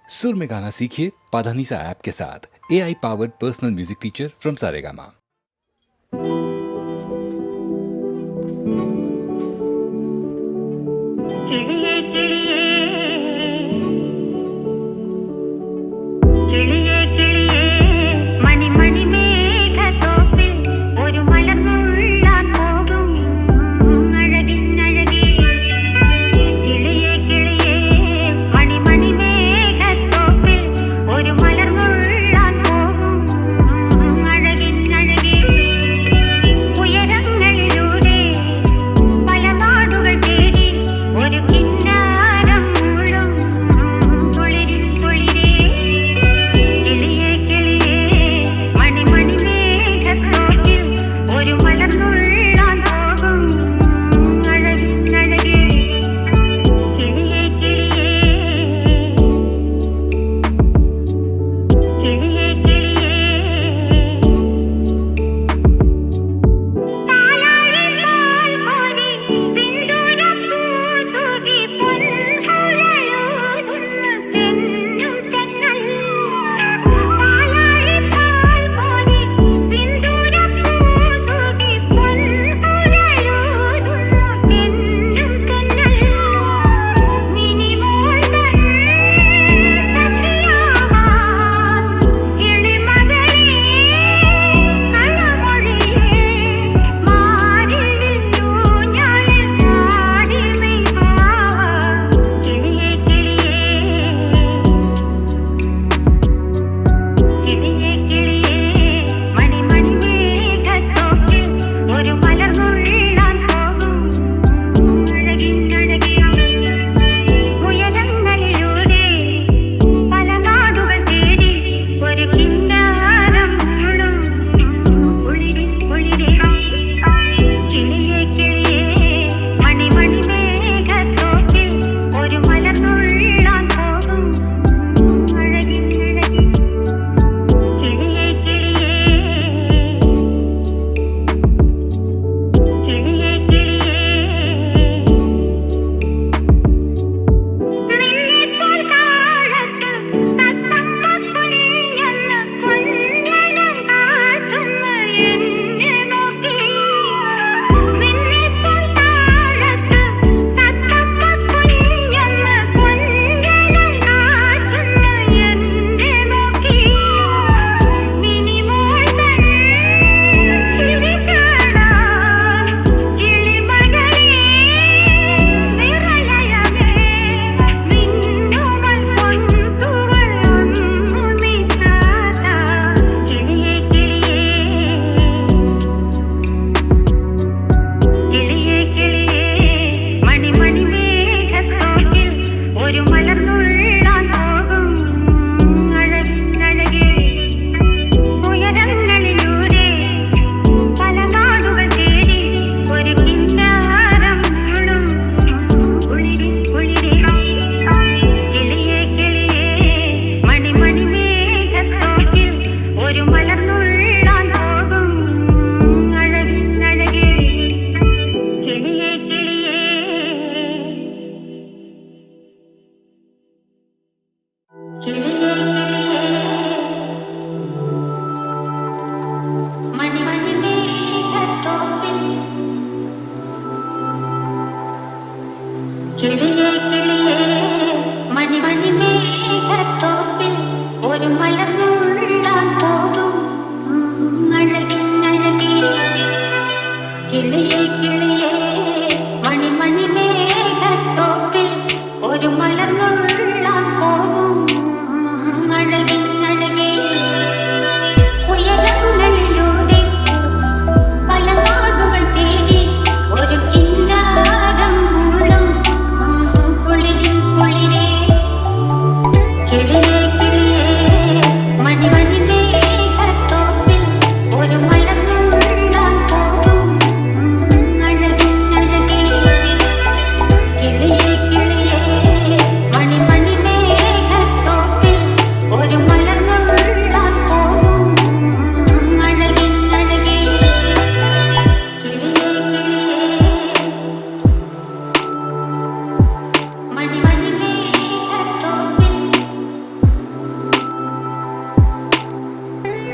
सुर में गाना सीखिए पाधानीसा ऐप के साथ। AI powered personal music teacher from Saregama.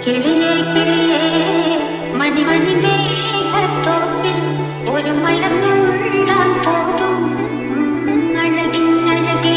കിളിയേ കിളിയേ മണിമണിമേ തോപ്പിൽ ഒരു മലമുണ്ടാൻ പോതും അഴകിൻ അഴകേ.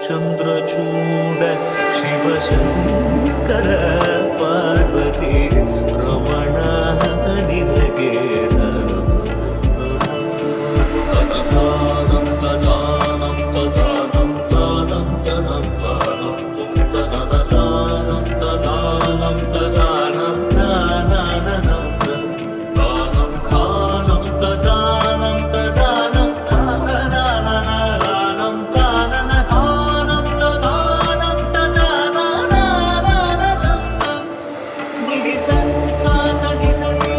चन्द्रचूड शिवशङ्कर पार्वती रमण निनगे तदानं तदानं तदानं तानं तनं तानं तदानं तदानं तदानं तानानं तानं तानं तदानं तदानं तानानानानं तानन तानं तदानं तदानानानानं निविसं स्वासनि सति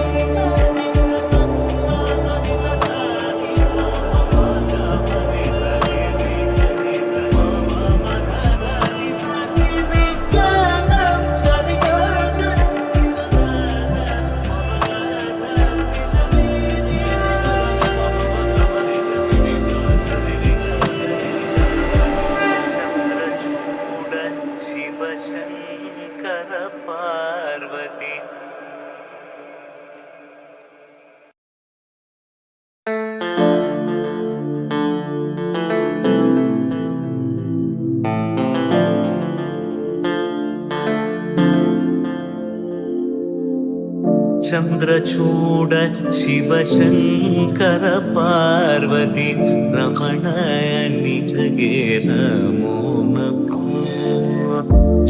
निविसं स्वासनि सतानि ममगमनि सनि विजनि समममधनि सति विज्ञानं शनिगानं शिवशङ्कर पार्वती चन्द्रचूड शिवशङ्कर पार्वती रमण निनगे नमो नमः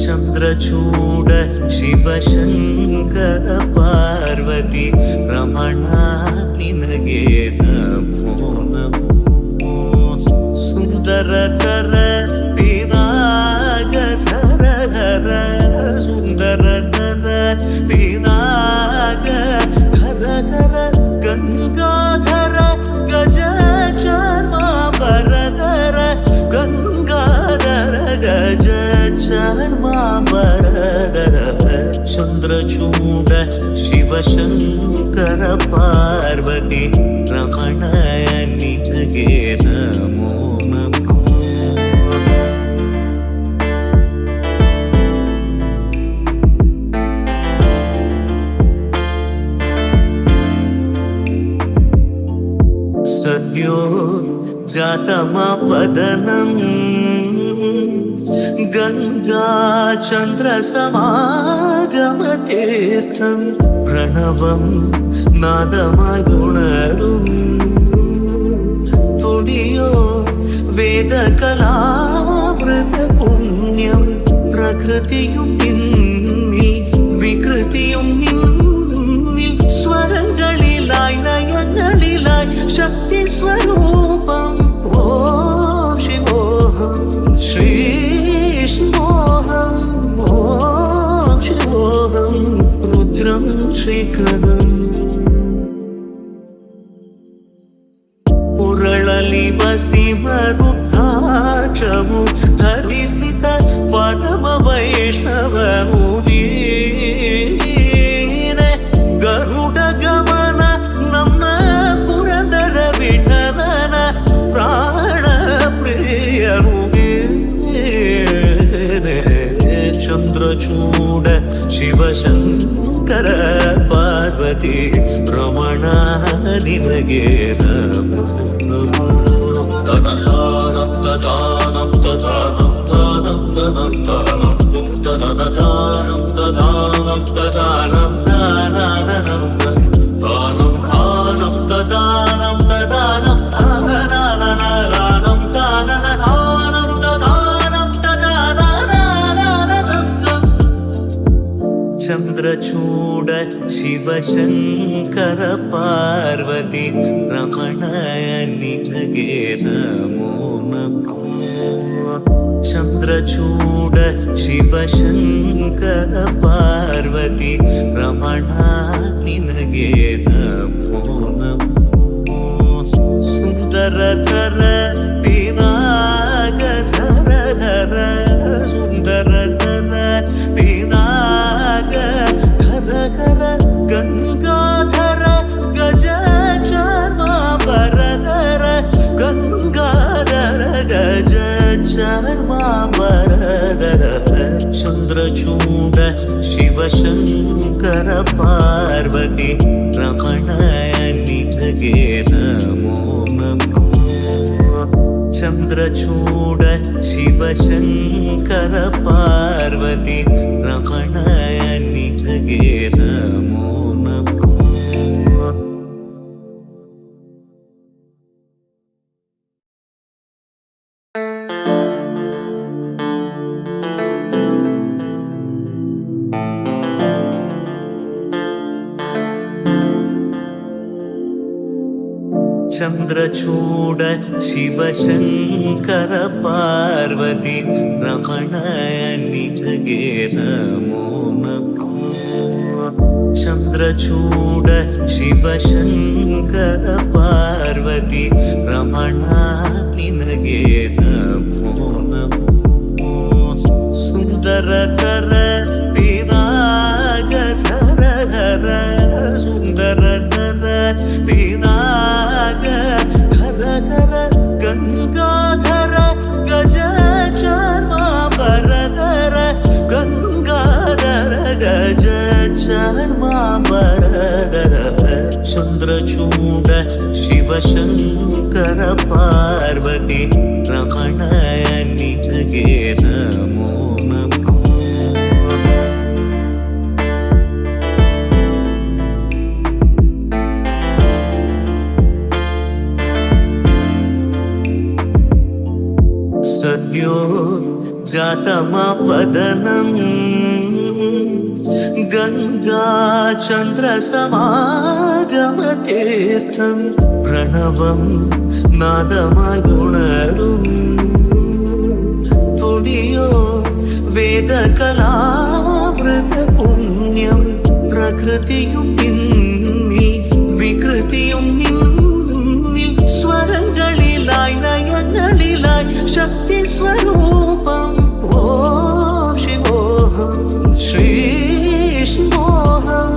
चन्द्रचूड शिवशङ्कर पार्वती रमण निनगे नमो नमः सुन्दरतर पिनागधर धर सुन्दरतर पिनाग धर धर गङ्गाधर गज चर्माम्बरधर गङ्गाधर गज चर्माम्बरधर चन्द्रचूड शिवशङ्कर पार्वती रमण निनगे नमो नमः सद्यो जातमपदनम् गङ्गाचन्द्रसमागमतीर्थं प्रणवं नादमगुणरुं तुडियो वेदकलावृतपुण्यं प्रकृतियुं निन्नि विकृतियुं निन्नि स्वरங்களிലായി നയങ്ങളിലായി ശക്തി സ്വരൂപം ഓം ശിവോഹം ശ്രീ ശിവോഹം ഓം ശിവോഹം രുദ്രം ശ്രീകരം ಪುರಳಲಿ ಬಸಿಮರುದ್ರಾಕ್ಷವು ಧರಿಸಿದ ಪರಮ ವೈಷ್ಣವನು ನೀನೆ ಗರುಡ ಗಮನ ನಮ್ಮ ಪುರಂದರ ವಿಠಲನ ಪ್ರಾಣ ಪ್ರಿಯನು ನೀನೆ ಚಂದ್ರಚೂಡ ಶಿವಶಂಕರ ಪಾರ್ವತಿ ರಮಣ ನಿನಗೆ ನಮೋ ನಮಃ ತದಾನಂ ತದಾನಂ ತದಾನಂ ತಾನಂ ತನಂ ತಾನಂ ತದಾನಂ ತದಾನಂ ತದಾನಂ ತಾನಾನಂ ತಾನಂ ತಾನಂ ತದಾನಂ ತದಾನಂ ತಾನಾನಾನಾನಾಂ ತಾನನ ತಾನಂ ತದಾನಂ ತದಾನಾನಾನಾಂ ಚಂದ್ರಚೂಡ ಶಿವಶಂಕರ ಪಾರ್ವತಿ ರಮಣ ನಿನಗೆ ನಮೋ ನಮಃ ಚಂದ್ರಚೂಡ ಶಿವಶಂಕರ ಪಾರ್ವತಿ ರಮಣ ನಿನಗೆ ನಮೋ ನಮಃ ಸುಂದರತರ ಪಿನಾಗಧರ ಧರ ಸುಂದರತರ ಪಿನಾಗ ಘರ ಘರ ಗಂಗಾಧರ ಗಜ ಚರ್ಮಾಂಬರಧರ ಗಂಗಾಧರ ಗಜ ಚರ್ಮಾಂಬರಧರ ಚಂದ್ರಚೂಡ ಶಿವಶಂಕರ ಪಾರ್ವತಿ ರಮಣ ನಿನಗೆ ನಮೋ ನಮಃ ಚಂದ್ರಚೂಡ ಶಿವಶಂಕರ ಪಾರ್ವತಿ ರಮಣ ನಿನಗೆ ನಮೋ ನಮೋ. ಚಂದ್ರಚೂಡ ಶಿವಶಂಕರ ಪಾರ್ವತಿ ರಮಣ ನಿನಗೆ ನಮೋ ನಮೋ. ಚಂದ್ರಚೂಡ ಶಿವಶಂಕರ ಪಾರ್ವತಿ ರಮಣ ನಿನಗೆ ನಮೋ ನಮೋ. ಸುಂದರತರ ಪಿನಾಗಧರ ಸುಂದರತರ ಪಿನಾಗ ಧರ ಗಂಗಾಧರ ಗಜ ಚಾರ್ಮಾಂಬರಧರ ಗಂಗಾಧರ ಗಜ ಚಾರ್ಮಾಂಬರಧರ ಚಂದ್ರಚೂಡ ಶಿವಶಂಕರ ಪಾರ್ವತಿ ರಮಣ ನಿನಗೆ ನಮೋ ನಮೋ. ಸದ್ಯೋ ಜಾತಮಪದನಂ ಗಂಗಾ ಚಂದ್ರ ಸಮಾಗಮತೀರ್ಥಂ ಪ್ರಣವಂ ನಾದಮಗುಣರುಂ ತುಡಿಯೋ ವೇದ കലാവൃത പുണ്യം പ്രകൃതിയും നിന്നിൽ വികൃതിയും നിന്നിൽ സ്വരങ്ങളിലായി നയങ്ങളിലായി ശക്തി സ്വരൂപം ഓം ശിവോഹം ശ്രീ ശിവോഹം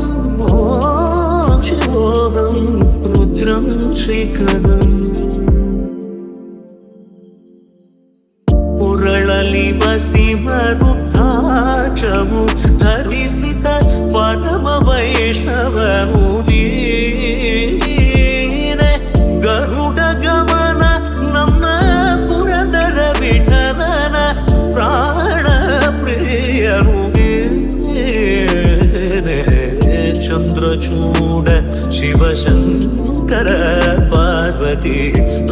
ഓം ശിവോഹം രുദ്രം ശ്രീകരം ಪುರಳಲಿ ಬಸಿಮರುದ್ರಾಕ್ಷವು ಧರಿಸಿದ ಪರಮ ವೈಷ್ಣವನು ನೀನೆ. ಗರುಡ ಗಮನ ನಮ್ಮ ಪುರಂದರ ವಿಠಲನ ಪ್ರಾಣ ಪ್ರಿಯನು ನೀನೆ. ಚಂದ್ರಚೂಡ ಶಿವಶಂಕರ ಪಾರ್ವತಿ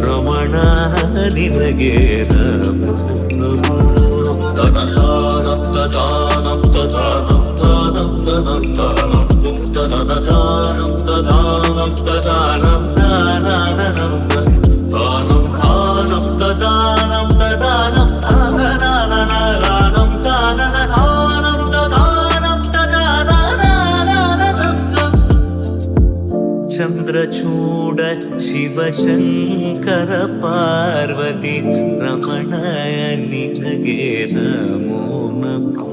ರಮಣ ನಿನಗೆ ನಮೋ ನಮೋ. ತನತಾನಂ ತದಾನಂ ತದಾನಂ ತಾನಂ ತನಂ ತಾನಂ ತನತಾನಂ ತದಾನಂ ತದಾನಂ ತಾನಂ ತಾನಂ ತಾನಂ ತದಾನಂ ತದಾನಂ ತಾನಂ ತಾನಂ ತಾನಂ ತದಾನಂ ತದಾನಂ. ಚಂದ್ರಚೂಡ ಶಿವಶಂಕರ ಪಾರ್ವತಿ ರಮಣ ನಿನಗೆ ನಮೋ ನಮೋ.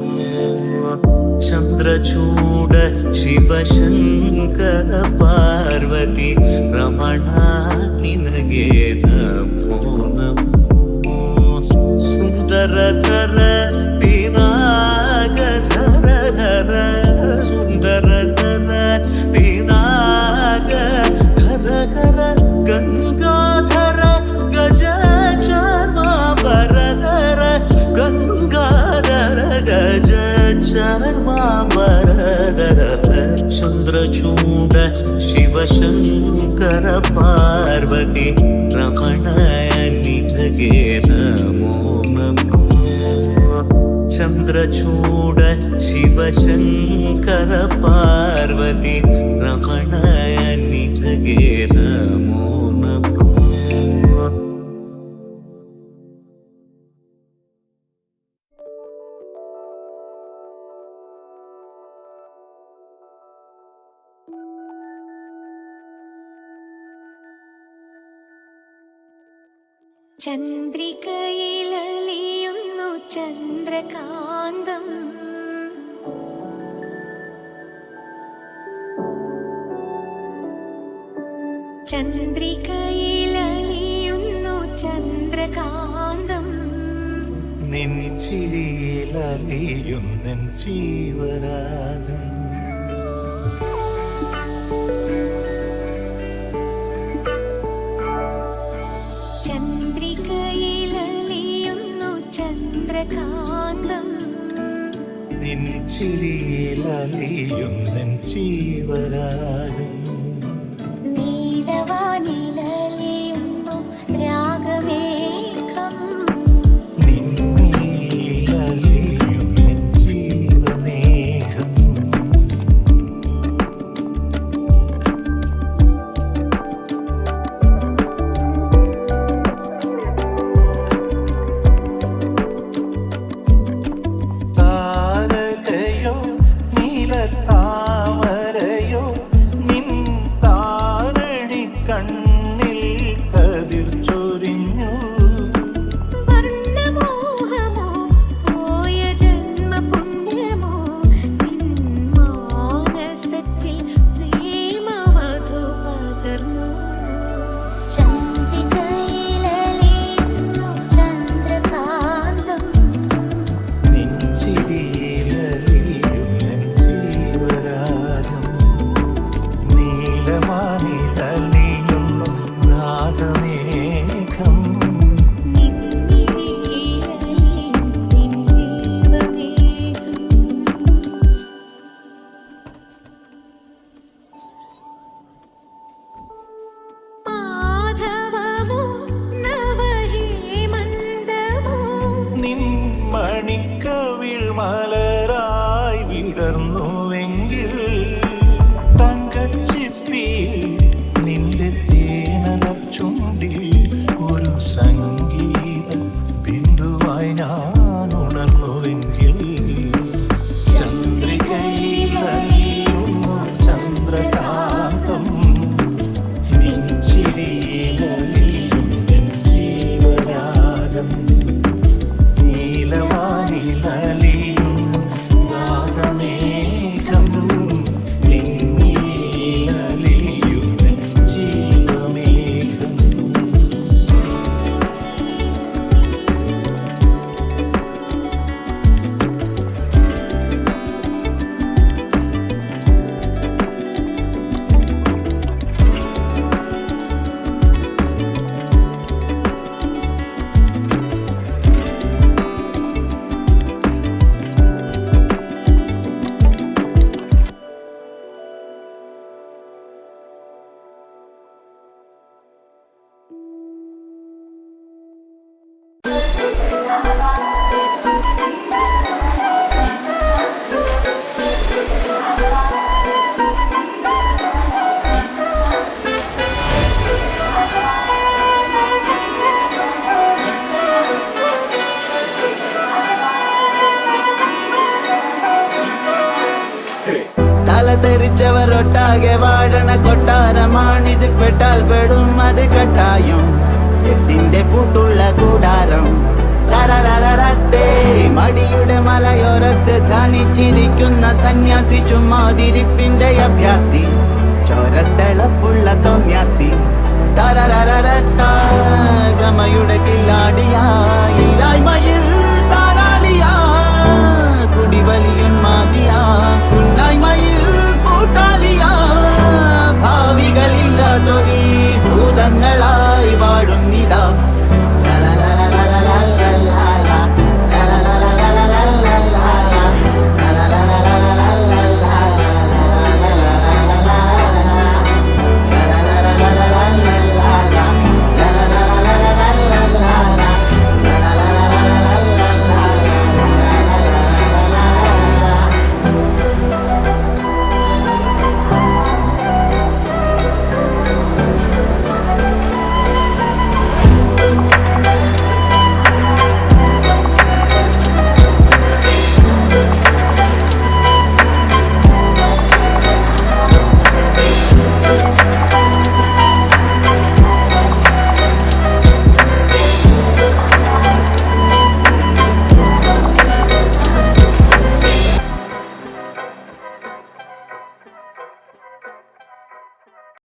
ಚಂದ್ರಚೂಡ ಶಿವಶಂಕರ ಪಾರ್ವತಿ ರಮಣ ನಿನಗೆ ನಮೋ ನಮೋ. ಸುಂದರತರ ಪಿನಾಗಧರ ಸುಂದರತರ ಪಿನಾಗ ಧರ ಗಂಗಾಧರ ಗಜ ಚಾರ್ಮಾಂಬರಧರ ಗಂಗಾಧರ ಗಜ ಚಾರ್ಮಾಂಬರಧರ ಚಂದ್ರಚೂಡ ಶಿವಶಂಕರ ಪಾರ್ವತಿ ರಮಣ ನಿನಗೆ ನಮೋ ನಮೋ. ಚಂದ್ರಚೂಡ ಶಿವಶಂಕರ ಪಾರ್ವತಿ ರಮಣ ನಿನಗೆ ನಮೋ ನಮೋ. ചന്ദ്രികയിലലിയുന്നു ചന്ദ്രകാന്തം ചന്ദ്രികയിലലിയുന്നു ചന്ദ്രകാന്തം നിൻ ചിരിയിലലിയുന്നെൻ ജീവരാഗം ചന്ദ്രികയിലലിയുന്നു ചന്ദ്രകാന്തം ചന്ദ്രകാന്തം നിൻ ചിരിയിലലിയുന്നൻ ജീവരാഗം നീലവാനിലലിയുന്നു രാഗമേഘം നിന്നിലലിയുന്നൻ ജീവമേഘം താരകയോ നീലത്താമരയോ നിൻ താരണി കണ്ണിൽ കതിർ ചൊരിഞ്ഞു വർണ്ണമോഹമോ പോയ ജന്മപുണ്യമോ നിൻ മാനസത്തിൽ പ്രേമമധു പകർന്നു ചന്ദ്രികയിലലിയുന്നു ചന്ദ്രകാന്തം നിൻ ചിരിയിലലിയുന്നൻ ജീവരാഗം നീലമാനിലലിയുന്നു നാഗമേഘം നിൻമിഴിയിലലിയും നിൻ ജീവമേഘം മാധവമോ നവഹേമന്തമോ നിൻ മണിക്കവിൾ മലരായി വിടർന്നുവെങ്കിൽ തങ്കച്ചിപ്പിയിൽ നിന്റെ തേനലർ ചുണ്ടിൽ ഒരു സംഗീത ബിന്ദുവായി ഞാൻ ഉണർന്നുവെങ്കിൽ ചന്ദ്രികയിലലിയുന്നു ചന്ദ്രകാന്തം നിൻ ചിരിയിലലിയുന്നൻ ജീവരാഗം നീലവാനിലലിയുന്നു രാഗമേഘം നിന്നിലലിയുന്നൻ ജീവമേഘം തല തെറിച്ചവരൊട്ടാകെ വാഴണ കൊട്ടാരമാണിത് പെട്ടാൽ പെടും അത് കട്ടായും എട്ടിന്റെ പൂട്ടുള്ള കൂടാരം തരരരരത്തേ മടിയുടെ മലയോരത്ത് ധ്യാനിച്ചിരിക്കുന്ന സന്യാസി ചുമ്മാതിരിപ്പിന്റെ അഭ്യാസി ചോരത്തിളപ്പുള്ള തോന്യാസി തരരരരത്ത ഗമയുടെ കില്ലാടിയായി